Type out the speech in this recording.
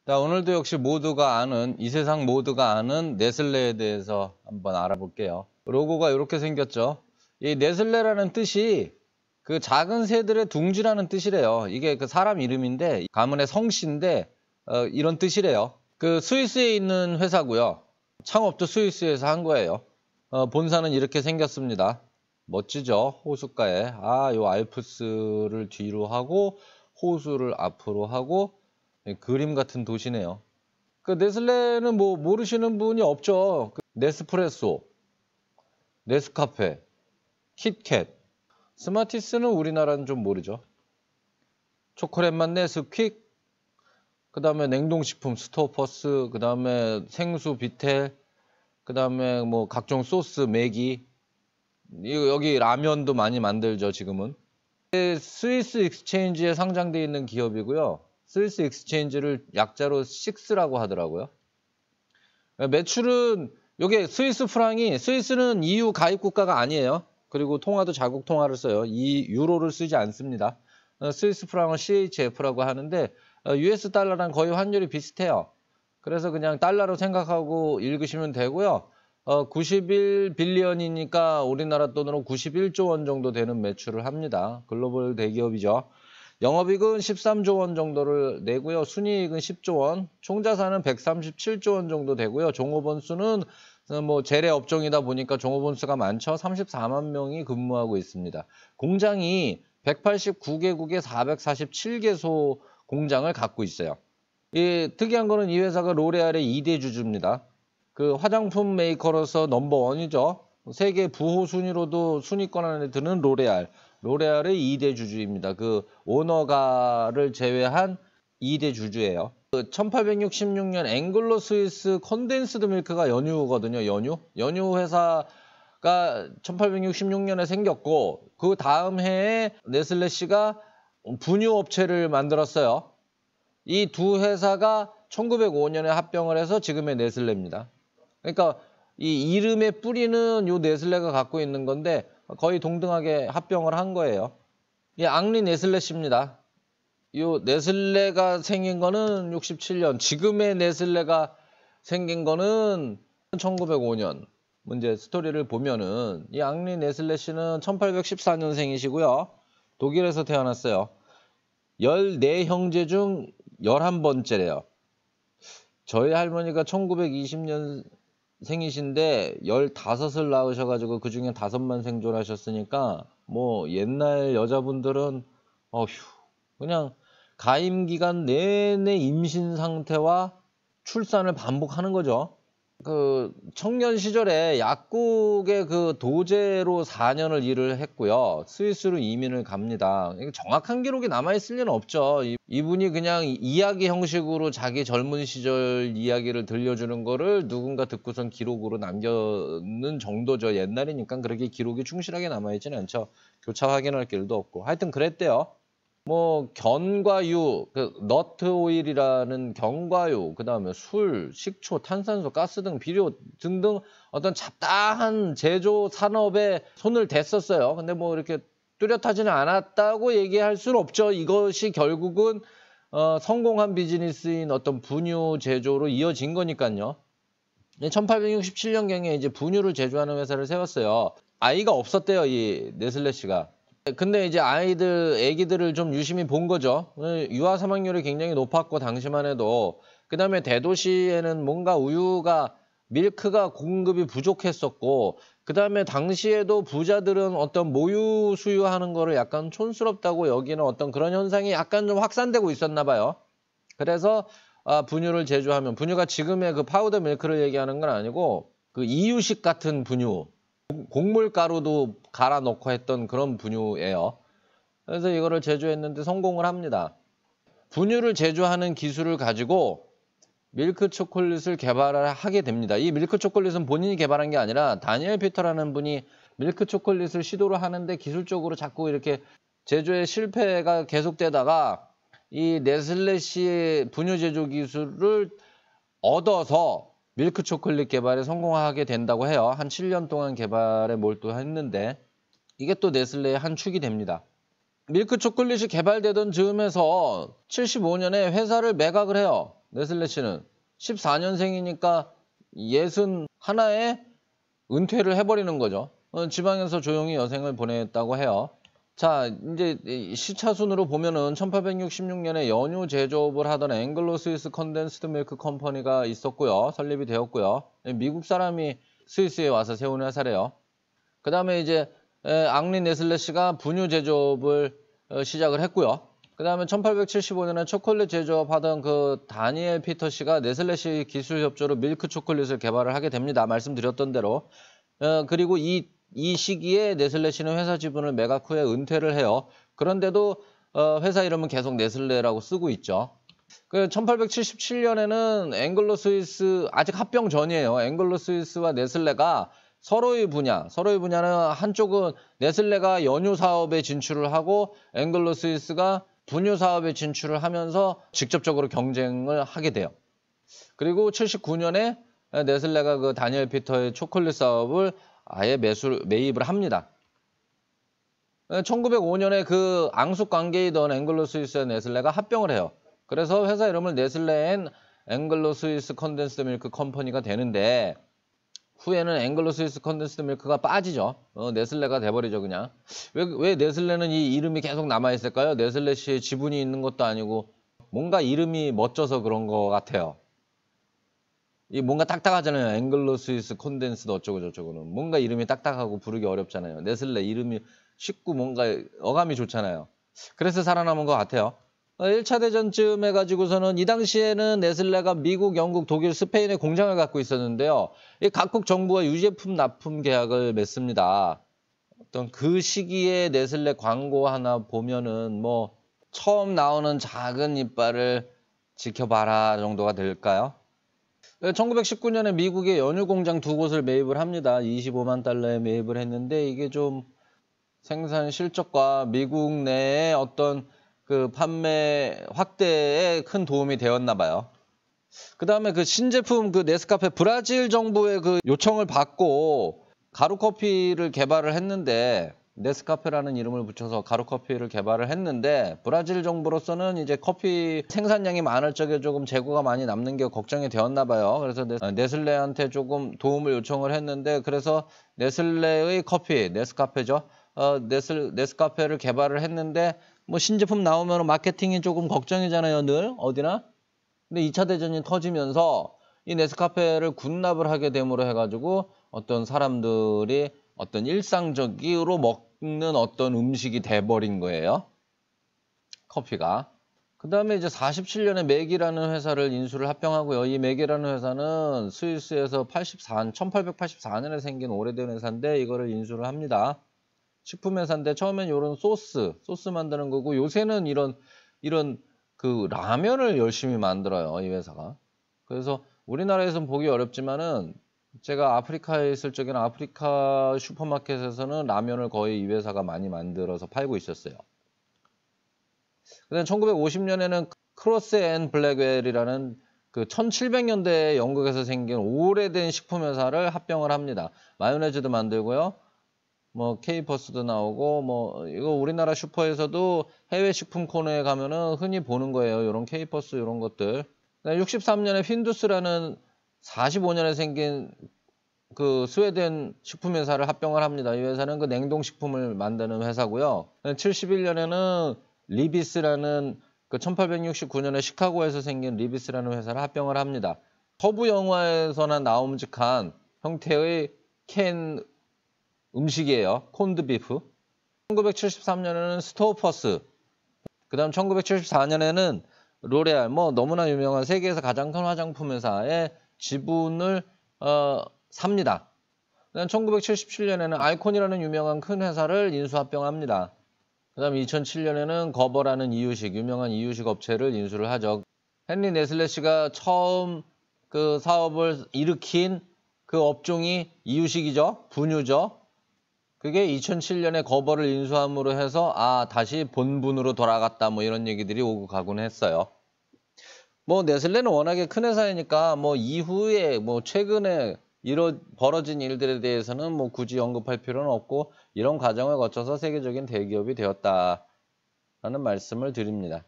자, 오늘도 역시 모두가 아는, 이 세상 모두가 아는 네슬레에 대해서 한번 알아볼게요. 로고가 이렇게 생겼죠. 이 네슬레라는 뜻이 그 작은 새들의 둥지라는 뜻이래요. 이게 그 사람 이름인데, 가문의 성씨인데, 이런 뜻이래요. 그 스위스에 있는 회사고요. 창업도 스위스에서 한 거예요. 본사는 이렇게 생겼습니다. 멋지죠? 호숫가에. 요 알프스를 뒤로 하고, 호수를 앞으로 하고, 그림 같은 도시네요. 그 네슬레는 뭐 모르시는 분이 없죠. 네스프레소, 네스카페, kit캣, 스마티스는 우리나라는 좀 모르죠. 초콜릿맛 네스퀵, 그 다음에 냉동식품 스토퍼스, 그 다음에 생수 비텔, 그 다음에 뭐 각종 소스 매기, 여기 라면도 많이 만들죠 지금은. 스위스 익스체인지에 상장되어 있는 기업이고요. 스위스 익스체인지를 약자로 6라고 하더라고요. 매출은 요게 스위스 프랑이, 스위스는 EU 가입 국가가 아니에요. 그리고 통화도 자국 통화를 써요. 이 유로를 쓰지 않습니다. 스위스 프랑은 CHF라고 하는데 US 달러랑 거의 환율이 비슷해요. 그래서 그냥 달러로 생각하고 읽으시면 되고요. 91빌리언이니까 우리나라 돈으로 91조 원 정도 되는 매출을 합니다. 글로벌 대기업이죠. 영업이익은 13조 원 정도를 내고요. 순이익은 10조 원, 총자산은 137조 원 정도 되고요. 종업원 수는 뭐 재래 업종이다 보니까 종업원 수가 많죠. 34만 명이 근무하고 있습니다. 공장이 189개국에 447개소 공장을 갖고 있어요. 특이한 거는 이 회사가 로레알의 2대 주주입니다. 그 화장품 메이커로서 넘버원이죠. 세계 부호 순위로도 순위권 안에 드는 로레알. 로레알의 2대 주주입니다. 그 오너가를 제외한 2대 주주예요. 1866년 앵글로 스위스 컨덴스드 밀크가 연유거든요. 연유 회사가 1866년에 생겼고 그 다음 해에 네슬레 씨가 분유 업체를 만들었어요. 이 두 회사가 1905년에 합병을 해서 지금의 네슬레입니다. 그러니까 이 이름의 뿌리는 요 네슬레가 갖고 있는 건데 거의 동등하게 합병을 한 거예요. 이 앙리 네슬레 씨입니다. 요 네슬레가 생긴 거는 67년, 지금의 네슬레가 생긴 거는 1905년. 문제 스토리를 보면은 이 앙리 네슬레 씨는 1814년생이시고요. 독일에서 태어났어요. 14형제 중 11번째래요. 저희 할머니가 1920년 생이신데 15을 낳으셔가지고 그 중에 5만 생존하셨으니까 뭐 옛날 여자분들은 그냥 가임기간 내내 임신 상태와 출산을 반복하는 거죠. 그 청년 시절에 약국의 그 도제로 4년을 일을 했고요. 스위스로 이민을 갑니다. 정확한 기록이 남아있을 리는 없죠. 이분이 그냥 이야기 형식으로 자기 젊은 시절 이야기를 들려주는 거를 누군가 듣고선 기록으로 남겨는 정도죠. 옛날이니까 그렇게 기록이 충실하게 남아있지는 않죠. 교차 확인할 길도 없고. 하여튼 그랬대요. 뭐 견과류, 그 너트 오일이라는 견과류, 그 다음에 술, 식초, 탄산수, 가스 등 비료 등등 어떤 잡다한 제조 산업에 손을 댔었어요. 근데 뭐 이렇게 뚜렷하지는 않았다고 얘기할 수는 없죠. 이것이 결국은 성공한 비즈니스인 어떤 분유 제조로 이어진 거니까요. 1867년경에 이제 분유를 제조하는 회사를 세웠어요. 아이가 없었대요, 이 네슬레 씨가. 근데 이제 애기들을 좀 유심히 본 거죠. 유아 사망률이 굉장히 높았고, 당시만 해도. 그 다음에 대도시에는 뭔가 밀크가 공급이 부족했었고, 그 다음에 당시에도 부자들은 어떤 모유 수유하는 거를 약간 촌스럽다고 여기는 어떤 그런 현상이 약간 좀 확산되고 있었나 봐요. 그래서 분유를 제조하면, 분유가 지금의 그 파우더 밀크를 얘기하는 건 아니고, 그 이유식 같은 분유. 곡물가루도 갈아 넣고 했던 그런 분유예요. 그래서 이거를 제조했는데 성공을 합니다. 분유를 제조하는 기술을 가지고 밀크 초콜릿을 개발을 하게 됩니다. 이 밀크 초콜릿은 본인이 개발한 게 아니라 다니엘 피터라는 분이 밀크 초콜릿을 시도를 하는데 기술적으로 자꾸 이렇게 제조에 실패가 계속되다가 이 네슬레 씨의 분유 제조 기술을 얻어서 밀크 초콜릿 개발에 성공하게 된다고 해요. 한 7년 동안 개발에 몰두했는데 이게 또 네슬레의 한 축이 됩니다. 밀크 초콜릿이 개발되던 즈음에서 75년에 회사를 매각을 해요. 네슬레 씨는 14년생이니까 61에 은퇴를 해버리는 거죠. 지방에서 조용히 여생을 보냈다고 해요. 자, 이제 시차순으로 보면은 1866년에 연유 제조업을 하던 앵글로 스위스 컨덴스드 밀크 컴퍼니가 있었고요. 설립이 되었고요. 미국 사람이 스위스에 와서 세운 회사래요. 그 다음에 이제 앙리 네슬레 씨가 분유 제조업을 시작을 했고요. 그 다음에 1875년에 초콜릿 제조업하던 그 다니엘 피터 씨가 네슬레 씨 기술 협조로 밀크 초콜릿을 개발을 하게 됩니다. 말씀드렸던 대로. 그리고 이 시기에 네슬레 씨는 회사 지분을 매각 후에 은퇴를 해요. 그런데도 회사 이름은 계속 네슬레라고 쓰고 있죠. 그 1877년에는 앵글로 스위스, 아직 합병 전이에요. 앵글로 스위스와 네슬레가 서로의 분야는 한쪽은 네슬레가 연유 사업에 진출을 하고 앵글로 스위스가 분유 사업에 진출을 하면서 직접적으로 경쟁을 하게 돼요. 그리고 79년에 네슬레가 그 다니엘 피터의 초콜릿 사업을 아예 매입을 합니다. 1905년에 그 앙숙 관계이던 앵글로 스위스와 네슬레가 합병을 해요. 그래서 회사 이름을 네슬레 앤 앵글로 스위스 컨덴스드 밀크 컴퍼니가 되는데 후에는 앵글로 스위스 컨덴스드 밀크가 빠지죠. 네슬레가 돼버리죠, 그냥. 왜 네슬레는 이 이름이 계속 남아있을까요? 네슬레 씨의 지분이 있는 것도 아니고 뭔가 이름이 멋져서 그런 것 같아요. 이 뭔가 딱딱하잖아요. 앵글로 스위스 컨덴스드 어쩌고 저쩌고는. 뭔가 이름이 딱딱하고 부르기 어렵잖아요. 네슬레 이름이 쉽고 뭔가 어감이 좋잖아요. 그래서 살아남은 것 같아요. 1차 대전쯤 해가지고서는 이 당시에는 네슬레가 미국, 영국, 독일, 스페인에 공장을 갖고 있었는데요. 이 각국 정부와 유제품 납품 계약을 맺습니다. 어떤 그 시기에 네슬레 광고 하나 보면은 뭐 처음 나오는 작은 이빨을 지켜봐라 정도가 될까요? 1919년에 미국의 연유 공장 2곳을 매입을 합니다. 25만 달러에 매입을 했는데 이게 좀 생산 실적과 미국 내의 어떤 그 판매 확대에 큰 도움이 되었나 봐요. 그 다음에 그 신제품 그 네스카페 브라질 정부의 그 요청을 받고 가루커피를 개발을 했는데 네스카페라는 이름을 붙여서 가루커피를 개발을 했는데 브라질 정부로서는 이제 커피 생산량이 많을 적에 조금 재고가 많이 남는 게 걱정이 되었나 봐요. 그래서 네슬레한테 조금 도움을 요청을 했는데 그래서 네슬레의 커피, 네스카페죠. 네스카페를 개발을 했는데 뭐 신제품 나오면 마케팅이 조금 걱정이잖아요, 늘 어디나. 근데 2차 대전이 터지면서 이 네스카페를 군납을 하게 됨으로 해가지고 어떤 사람들이 어떤 일상적으로 먹는 어떤 음식이 돼버린 거예요. 커피가. 그 다음에 이제 47년에 맥이라는 회사를 인수를 합병하고요. 이 맥이라는 회사는 스위스에서 1884년에 생긴 오래된 회사인데 이거를 인수를 합니다. 식품회사인데 처음엔 이런 소스 만드는 거고 요새는 이런 그 라면을 열심히 만들어요, 이 회사가. 그래서 우리나라에서는 보기 어렵지만은 제가 아프리카에 있을 적에는 아프리카 슈퍼마켓에서는 라면을 거의 이 회사가 많이 만들어서 팔고 있었어요. 그다음 1950년에는 크로스 앤 블랙웰이라는 그 1700년대 영국에서 생긴 오래된 식품회사를 합병을 합니다. 마요네즈도 만들고요. 뭐 케이퍼스도 나오고 뭐 이거 우리나라 슈퍼에서도 해외 식품 코너에 가면은 흔히 보는 거예요. 이런 케이퍼스 이런 것들. 63년에 핀두스라는 45년에 생긴 그 스웨덴 식품 회사를 합병을 합니다. 이 회사는 그 냉동식품을 만드는 회사고요. 71년에는 리비스라는 그 1869년에 시카고에서 생긴 리비스라는 회사를 합병을 합니다. 서부 영화에서나 나옴직한 형태의 캔 음식이에요. 콘드 비프. 1973년에는 스토퍼스. 그 다음 1974년에는 로레알, 뭐 너무나 유명한 세계에서 가장 큰 화장품 회사의 지분을 삽니다. 그 다음 1977년에는 알콘이라는 유명한 큰 회사를 인수합병합니다. 그 다음 2007년에는 거버라는 유명한 이유식 업체를 인수를 하죠. 헨리 네슬레 씨가 처음 그 사업을 일으킨 그 업종이 이유식이죠. 분유죠. 그게 2007년에 거버를 인수함으로 해서 다시 본분으로 돌아갔다 뭐 이런 얘기들이 오고 가곤 했어요. 뭐 네슬레는 워낙에 큰 회사이니까 뭐 이후에 뭐 최근에 벌어진 일들에 대해서는 뭐 굳이 언급할 필요는 없고 이런 과정을 거쳐서 세계적인 대기업이 되었다라는 말씀을 드립니다.